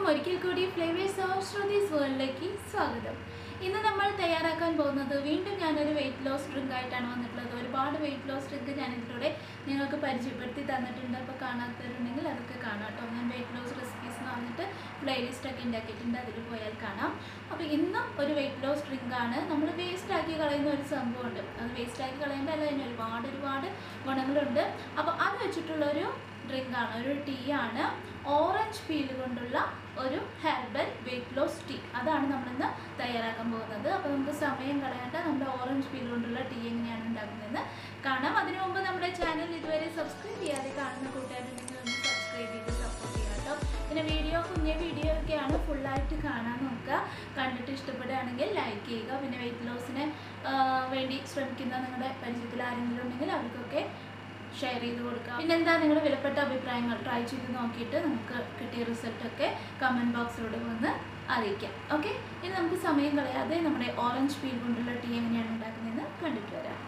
ഒരിക്കൽ കൂടി flavours of Shruthi's വേൾഡിലേക്ക് സ്വാഗതം. ഇന്ന് നമ്മൾ തയ്യാറാക്കാൻ പോകുന്നത് വീണ്ടും ഞാനൊരു വെയിറ്റ് ലോസ് ഡ്രിങ്ക് ആയിട്ടാണ് വന്നിട്ടുള്ളത്. ഒരുപാട് വെയിറ്റ് ലോസ് ഡ്രിങ്ക് ഞാൻ ഇതിലൂടെ നിങ്ങൾക്ക് പരിചയപ്പെടുത്തി തന്നിട്ടുണ്ട്. അപ്പോൾ കാണാത്തവരുണ്ടെങ്കിൽ അതൊക്കെ കാണാം കേട്ടോ. ഞാൻ വെയിറ്റ് ലോസ് റെസിപ്പീസ് എന്ന് പറഞ്ഞിട്ട് പ്ലേലിസ്റ്റൊക്കെ ഉണ്ടാക്കിയിട്ടുണ്ട്, അതിൽ പോയാൽ കാണാം. അപ്പോൾ ഇന്നും ഒരു വെയിറ്റ് ലോസ് ഡ്രിങ്കാണ്. നമ്മൾ വേസ്റ്റ് ആക്കി കളയുന്ന ഒരു സംഭവമുണ്ട്. അത് വേസ്റ്റ് ആക്കി കളയേണ്ടതല്ല, അതിന് ഒരുപാട് ഗുണങ്ങളുണ്ട്. അപ്പോൾ അത് വെച്ചിട്ടുള്ളൊരു ഡ്രിങ്കാണ്, ഒരു ടീ ആണ്. ഓറഞ്ച് പീൽ കൊണ്ടുള്ള ഒരു ഹെർബൽ വെയിറ്റ് ലോസ് ടീ, അതാണ് നമ്മളിന്ന് തയ്യാറാക്കാൻ പോകുന്നത്. അപ്പോൾ നമുക്ക് സമയം കളയാണ്ട് നമ്മുടെ ഓറഞ്ച് പീൽ കൊണ്ടുള്ള ടീ എങ്ങനെയാണ് ഉണ്ടാക്കുന്നതെന്ന് കാണാം. അതിനു മുമ്പ് നമ്മുടെ ചാനൽ ഇതുവരെ സബ്സ്ക്രൈബ് ചെയ്യാതെ കാണുന്ന കൂട്ടുകാരുണ്ടെങ്കിൽ ഒന്ന് സബ്സ്ക്രൈബ് ചെയ്ത് സപ്പോർട്ട് ചെയ്യാം കേട്ടോ. പിന്നെ കുഞ്ഞ വീഡിയോ ഒക്കെയാണ്, ഫുള്ളായിട്ട് കാണാൻ നോക്കുക. കണ്ടിട്ട് ഇഷ്ടപ്പെടുകയാണെങ്കിൽ ലൈക്ക് ചെയ്യുക. പിന്നെ വെയിറ്റ് ലോസിന് വേണ്ടി ശ്രമിക്കുന്ന നിങ്ങളുടെ പരിചയത്തിൽ ആരെങ്കിലും ഉണ്ടെങ്കിൽ അവർക്കൊക്കെ ഷെയർ ചെയ്ത് കൊടുക്കുക. പിന്നെന്താ, നിങ്ങളുടെ വിലപ്പെട്ട അഭിപ്രായങ്ങൾ ട്രൈ ചെയ്ത് നോക്കിയിട്ട് നമുക്ക് കിട്ടിയ റിസൾട്ടൊക്കെ കമൻറ്റ് ബോക്സിലൂടെ വന്ന് അറിയിക്കാം. ഓക്കെ, ഇനി നമുക്ക് സമയം കളയാതെ നമ്മുടെ ഓറഞ്ച് പീൽ കൊണ്ടുള്ള ടീ എങ്ങനെയാണ് ഉണ്ടാക്കുന്നതെന്ന് കണ്ടിട്ട് വരാം.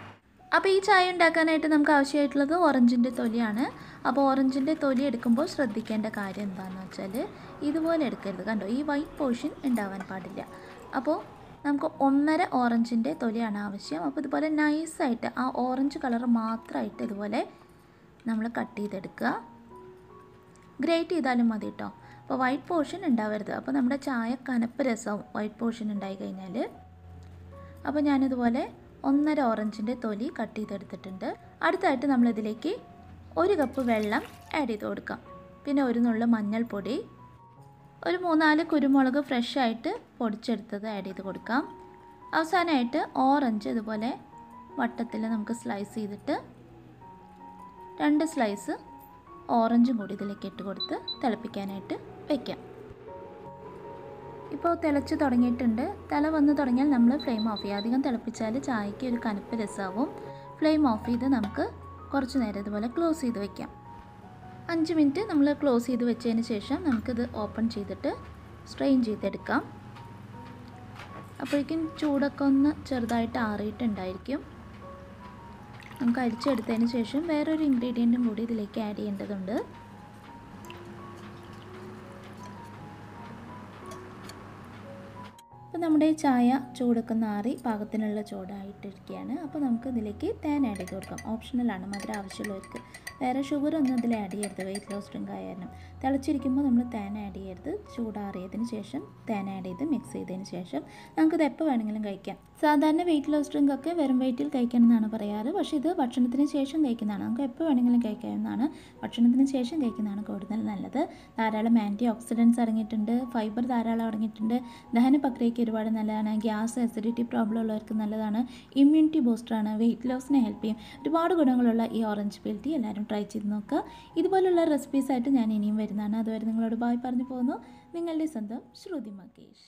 അപ്പോൾ ഈ ചായ ഉണ്ടാക്കാനായിട്ട് നമുക്ക് ആവശ്യമായിട്ടുള്ളത് ഓറഞ്ചിൻ്റെ തൊലിയാണ്. അപ്പോൾ ഓറഞ്ചിൻ്റെ തൊലി എടുക്കുമ്പോൾ ശ്രദ്ധിക്കേണ്ട കാര്യം എന്താണെന്ന് വെച്ചാൽ ഇതുപോലെ എടുക്കരുത്. കണ്ടോ, ഈ വൈറ്റ് പോർഷൻ ഉണ്ടാവാൻ പാടില്ല. അപ്പോൾ നമുക്ക് 1.5 ഓറഞ്ചിൻ്റെ തൊലിയാണ് ആവശ്യം. അപ്പോൾ ഇതുപോലെ നൈസായിട്ട് ആ ഓറഞ്ച് കളർ മാത്രമായിട്ട് ഇതുപോലെ നമ്മൾ കട്ട് ചെയ്തെടുക്കുക. ഗ്രേറ്റ് ചെയ്താലും മതി കേട്ടോ. അപ്പോൾ വൈറ്റ് പോർഷൻ ഉണ്ടാവരുത്. അപ്പോൾ നമ്മുടെ ചായ കനപ്പ് രസവും വൈറ്റ് പോർഷൻ ഉണ്ടായി കഴിഞ്ഞാൽ. അപ്പോൾ ഞാനിതുപോലെ 1.5 ഓറഞ്ചിൻ്റെ തൊലി കട്ട് ചെയ്തെടുത്തിട്ടുണ്ട്. അടുത്തായിട്ട് നമ്മളിതിലേക്ക് 1 കപ്പ് വെള്ളം ആഡ് ചെയ്ത് കൊടുക്കാം. പിന്നെ ഒരു നുള്ളു മഞ്ഞൾപ്പൊടി, ഒരു 3-4 കുരുമുളക് ഫ്രഷ് ആയിട്ട് പൊടിച്ചെടുത്തത് ആഡ് ചെയ്ത് കൊടുക്കാം. അവസാനമായിട്ട് ഓറഞ്ച് ഇതുപോലെ വട്ടത്തിൽ നമുക്ക് സ്ലൈസ് ചെയ്തിട്ട് 2 സ്ലൈസ് ഓറഞ്ചും കൂടി ഇതിലേക്ക് ഇട്ട് കൊടുത്ത് തിളപ്പിക്കാനായിട്ട് വയ്ക്കാം. ഇപ്പോൾ തിളച്ച് തുടങ്ങിയിട്ടുണ്ട്. തിള വന്ന് തുടങ്ങിയാൽ നമ്മൾ ഫ്ലെയിം ഓഫ് ചെയ്യുക. അധികം തിളപ്പിച്ചാൽ ചായയ്ക്ക് ഒരു കനപ്പ് രസമാവും. ഫ്ലെയിം ഓഫ് ചെയ്ത് നമുക്ക് കുറച്ച് നേരം ഇതുപോലെ ക്ലോസ് ചെയ്ത് വയ്ക്കാം. 5 മിനിറ്റ് നമ്മൾ ക്ലോസ് ചെയ്ത് വെച്ചതിന് ശേഷം നമുക്കിത് ഓപ്പൺ ചെയ്തിട്ട് സ്ട്രെയിൻ ചെയ്തെടുക്കാം. അപ്പോഴേക്കും ചൂടൊക്കെ ഒന്ന് ചെറുതായിട്ട് ആറിയിട്ടുണ്ടായിരിക്കും. നമുക്ക് അരിച്ചെടുത്തതിന് ശേഷം വേറൊരു ഇൻഗ്രീഡിയൻറ്റും കൂടി ഇതിലേക്ക് ആഡ് ചെയ്യേണ്ടതുണ്ട്. അപ്പോൾ നമ്മുടെ ചായ ചൂടൊക്കെ നാറി പാകത്തിനുള്ള ചൂടായിട്ടിരിക്കുകയാണ്. അപ്പോൾ നമുക്ക് ഇതിലേക്ക് തേൻ ആഡ് ചെയ്ത് കൊടുക്കാം. ഓപ്ഷണലാണ്, മധുരം ആവശ്യമുള്ളവർക്ക്. വേറെ ഷുഗറൊന്നും ഇതിൽ ആഡ് ചെയ്യരുത്. വെയിറ്റ് ലോസ് ഡ്രിങ്ക് ആയാലും തിളച്ചിരിക്കുമ്പോൾ നമ്മൾ തേൻ ആഡ് ചെയ്യരുത്. ചൂടാറിയതിന് ശേഷം തേൻ ആഡ് ചെയ്ത് മിക്സ് ചെയ്തതിന് ശേഷം നമുക്കിത് എപ്പോൾ വേണമെങ്കിലും കഴിക്കാം. സാധാരണ വെയിറ്റ് ലോസ് ഡ്രിങ്ക് ഒക്കെ വെറും വെയിറ്റിൽ കഴിക്കണം എന്നാണ് പറയാറ്. പക്ഷേ ഇത് ഭക്ഷണത്തിന് ശേഷം കഴിക്കുന്നതാണ്. നമുക്ക് എപ്പോൾ വേണമെങ്കിലും കഴിക്കാവുന്നതാണ്. ഭക്ഷണത്തിന് ശേഷം കഴിക്കുന്നതാണ് കൂടുതൽ നല്ലത്. ധാരാളം ആൻറ്റി ഓക്സിഡൻറ്റ്സ് അടങ്ങിയിട്ടുണ്ട്, ഫൈബർ ധാരാളം അടങ്ങിയിട്ടുണ്ട്. ദഹന പ്രക്രിയയ്ക്ക് ഒരുപാട് നല്ലതാണ്. ഗ്യാസ്, അസിഡിറ്റി പ്രോബ്ലം ഉള്ളവർക്ക് നല്ലതാണ്. ഇമ്മ്യൂണിറ്റി ബൂസ്റ്ററാണ്, വെയിറ്റ് ലോസിനെ ഹെൽപ്പ് ചെയ്യും. ഒരുപാട് ഗുണങ്ങളുള്ള ഈ ഓറഞ്ച് പീൽ ടീ എല്ലാവരും ട്രൈ ചെയ്ത് നോക്കുക. ഇതുപോലുള്ള റെസിപ്പീസായിട്ട് ഞാൻ ഇനിയും വരുന്നതാണ്. അതുവരെ നിങ്ങളോട് ബായ് പറഞ്ഞു പോകുന്നു. നിങ്ങളുടെ സ്വന്തം ശ്രുതി മകേഷ്.